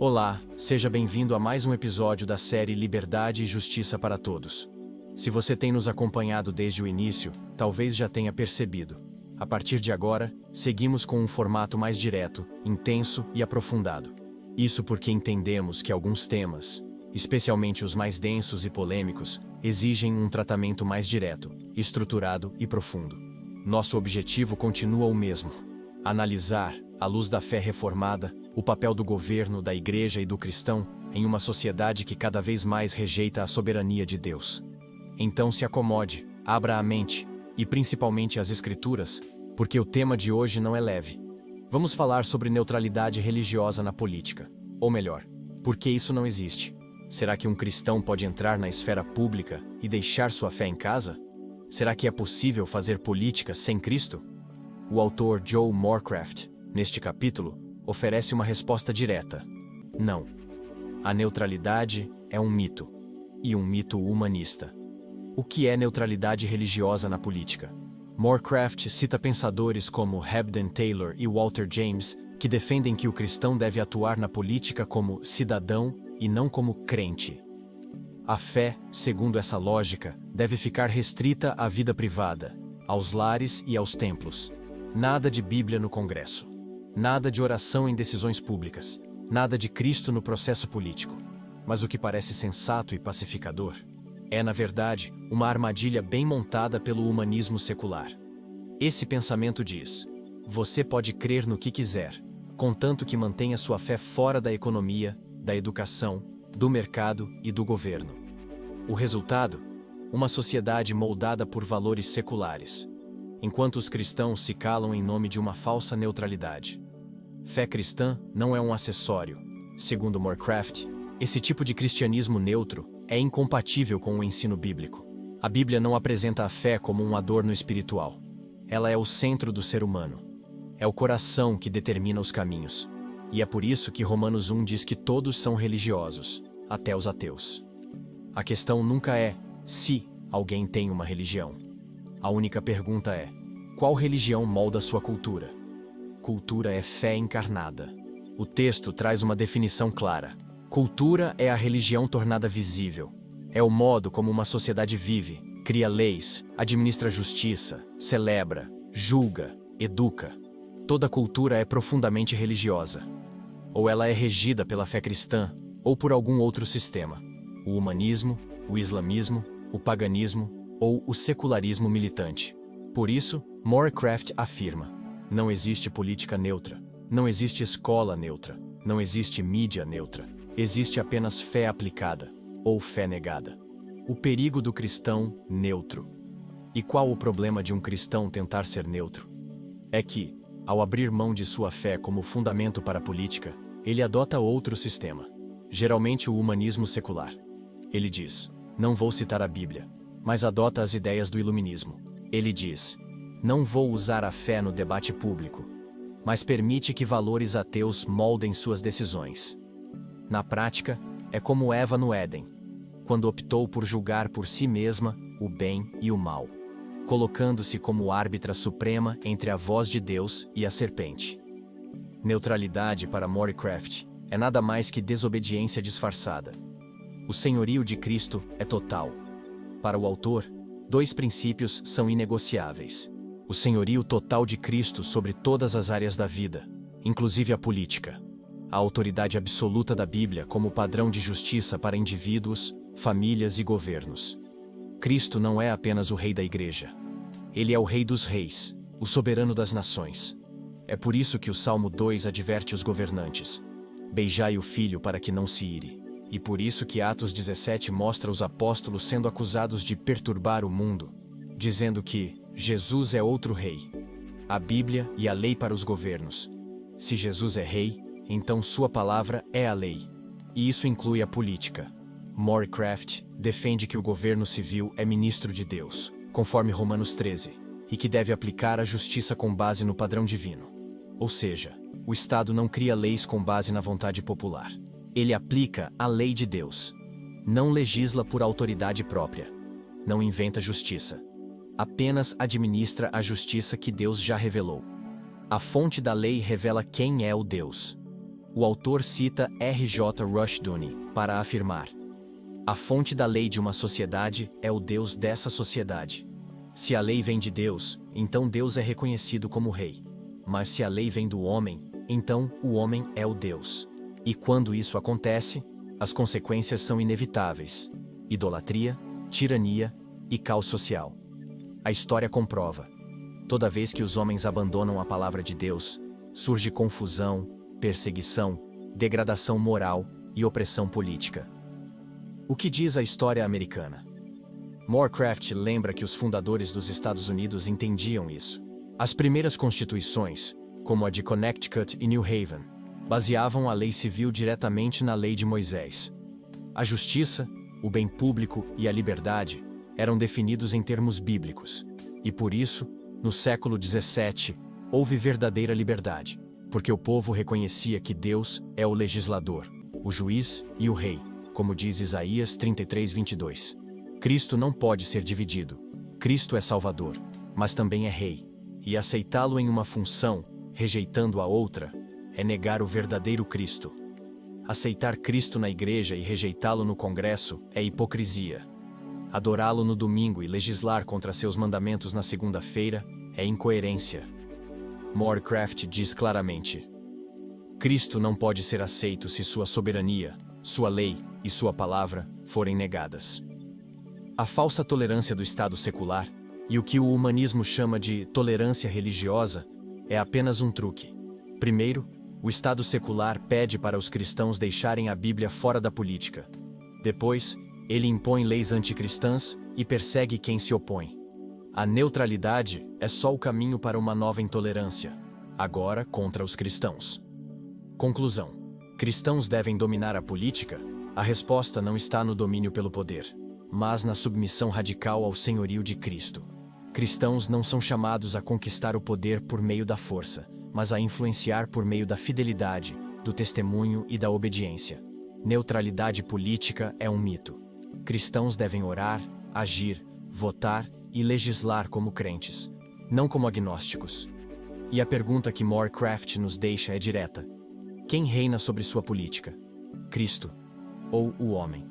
Olá, seja bem-vindo a mais um episódio da série Liberdade e Justiça para Todos. Se você tem nos acompanhado desde o início, talvez já tenha percebido. A partir de agora, seguimos com um formato mais direto, intenso e aprofundado. Isso porque entendemos que alguns temas, especialmente os mais densos e polêmicos, exigem um tratamento mais direto, estruturado e profundo. Nosso objetivo continua o mesmo: analisar, à luz da fé reformada, o papel do governo, da igreja e do cristão em uma sociedade que cada vez mais rejeita a soberania de Deus. Então se acomode, abra a mente, e principalmente as Escrituras, porque o tema de hoje não é leve. Vamos falar sobre neutralidade religiosa na política. Ou melhor, por que isso não existe? Será que um cristão pode entrar na esfera pública e deixar sua fé em casa? Será que é possível fazer política sem Cristo? O autor Joe Morecraft, neste capítulo, oferece uma resposta direta: não. A neutralidade é um mito, e um mito humanista. O que é neutralidade religiosa na política? Morecraft cita pensadores como Hebden Taylor e Walter James, que defendem que o cristão deve atuar na política como cidadão e não como crente. A fé, segundo essa lógica, deve ficar restrita à vida privada, aos lares e aos templos. Nada de Bíblia no Congresso. Nada de oração em decisões públicas. Nada de Cristo no processo político. Mas o que parece sensato e pacificador é, na verdade, uma armadilha bem montada pelo humanismo secular. Esse pensamento diz: você pode crer no que quiser, contanto que mantenha sua fé fora da economia, da educação, do mercado e do governo. O resultado? Uma sociedade moldada por valores seculares, enquanto os cristãos se calam em nome de uma falsa neutralidade. Fé cristã não é um acessório. Segundo Morecraft, esse tipo de cristianismo neutro é incompatível com o ensino bíblico. A Bíblia não apresenta a fé como um adorno espiritual. Ela é o centro do ser humano. É o coração que determina os caminhos. E é por isso que Romanos 1 diz que todos são religiosos, até os ateus. A questão nunca é se alguém tem uma religião. A única pergunta é: qual religião molda sua cultura? Cultura é fé encarnada. O texto traz uma definição clara. Cultura é a religião tornada visível. É o modo como uma sociedade vive, cria leis, administra justiça, celebra, julga, educa. Toda cultura é profundamente religiosa. Ou ela é regida pela fé cristã, ou por algum outro sistema. O humanismo, o islamismo, o paganismo ou o secularismo militante. Por isso, Morecraft afirma: não existe política neutra, não existe escola neutra, não existe mídia neutra. Existe apenas fé aplicada, ou fé negada. O perigo do cristão neutro. E qual o problema de um cristão tentar ser neutro? É que, ao abrir mão de sua fé como fundamento para a política, ele adota outro sistema, geralmente o humanismo secular. Ele diz: não vou citar a Bíblia, mas adota as ideias do iluminismo. Ele diz: não vou usar a fé no debate público, mas permite que valores ateus moldem suas decisões. Na prática, é como Eva no Éden, quando optou por julgar por si mesma o bem e o mal, colocando-se como árbitra suprema entre a voz de Deus e a serpente. Neutralidade para Morecraft é nada mais que desobediência disfarçada. O senhorio de Cristo é total. Para o autor, dois princípios são inegociáveis: o senhorio total de Cristo sobre todas as áreas da vida, inclusive a política. A autoridade absoluta da Bíblia como padrão de justiça para indivíduos, famílias e governos. Cristo não é apenas o rei da igreja. Ele é o rei dos reis, o soberano das nações. É por isso que o Salmo 2 adverte os governantes: beijai o filho para que não se ire. E por isso que Atos 17 mostra os apóstolos sendo acusados de perturbar o mundo, dizendo que Jesus é outro rei. A Bíblia e a lei para os governos. Se Jesus é rei, então sua palavra é a lei. E isso inclui a política. Morecraft defende que o governo civil é ministro de Deus, conforme Romanos 13, e que deve aplicar a justiça com base no padrão divino. Ou seja, o Estado não cria leis com base na vontade popular. Ele aplica a lei de Deus. Não legisla por autoridade própria. Não inventa justiça. Apenas administra a justiça que Deus já revelou. A fonte da lei revela quem é o Deus. O autor cita R.J. Rushdoony para afirmar: a fonte da lei de uma sociedade é o Deus dessa sociedade. Se a lei vem de Deus, então Deus é reconhecido como rei. Mas se a lei vem do homem, então o homem é o Deus. E quando isso acontece, as consequências são inevitáveis: idolatria, tirania e caos social. A história comprova. Toda vez que os homens abandonam a palavra de Deus, surge confusão, perseguição, degradação moral e opressão política. O que diz a história americana? Morecraft lembra que os fundadores dos Estados Unidos entendiam isso. As primeiras constituições, como a de Connecticut e New Haven, baseavam a lei civil diretamente na lei de Moisés. A justiça, o bem público e a liberdade eram definidos em termos bíblicos. E por isso, no século XVII, houve verdadeira liberdade, porque o povo reconhecia que Deus é o legislador, o juiz e o rei, como diz Isaías 33:22. Cristo não pode ser dividido. Cristo é Salvador, mas também é Rei. E aceitá-lo em uma função, rejeitando a outra, é negar o verdadeiro Cristo. Aceitar Cristo na igreja e rejeitá-lo no Congresso é hipocrisia. Adorá-lo no domingo e legislar contra seus mandamentos na segunda-feira é incoerência. Morecraft diz claramente: Cristo não pode ser aceito se sua soberania, sua lei e sua palavra forem negadas. A falsa tolerância do Estado secular, e o que o humanismo chama de tolerância religiosa, é apenas um truque. Primeiro, o Estado secular pede para os cristãos deixarem a Bíblia fora da política. Depois, ele impõe leis anticristãs e persegue quem se opõe. A neutralidade é só o caminho para uma nova intolerância, agora contra os cristãos. Conclusão: cristãos devem dominar a política? A resposta não está no domínio pelo poder, mas na submissão radical ao senhorio de Cristo. Cristãos não são chamados a conquistar o poder por meio da força, mas a influenciar por meio da fidelidade, do testemunho e da obediência. Neutralidade política é um mito. Cristãos devem orar, agir, votar e legislar como crentes, não como agnósticos. E a pergunta que Morecraft nos deixa é direta: quem reina sobre sua política? Cristo ou o homem?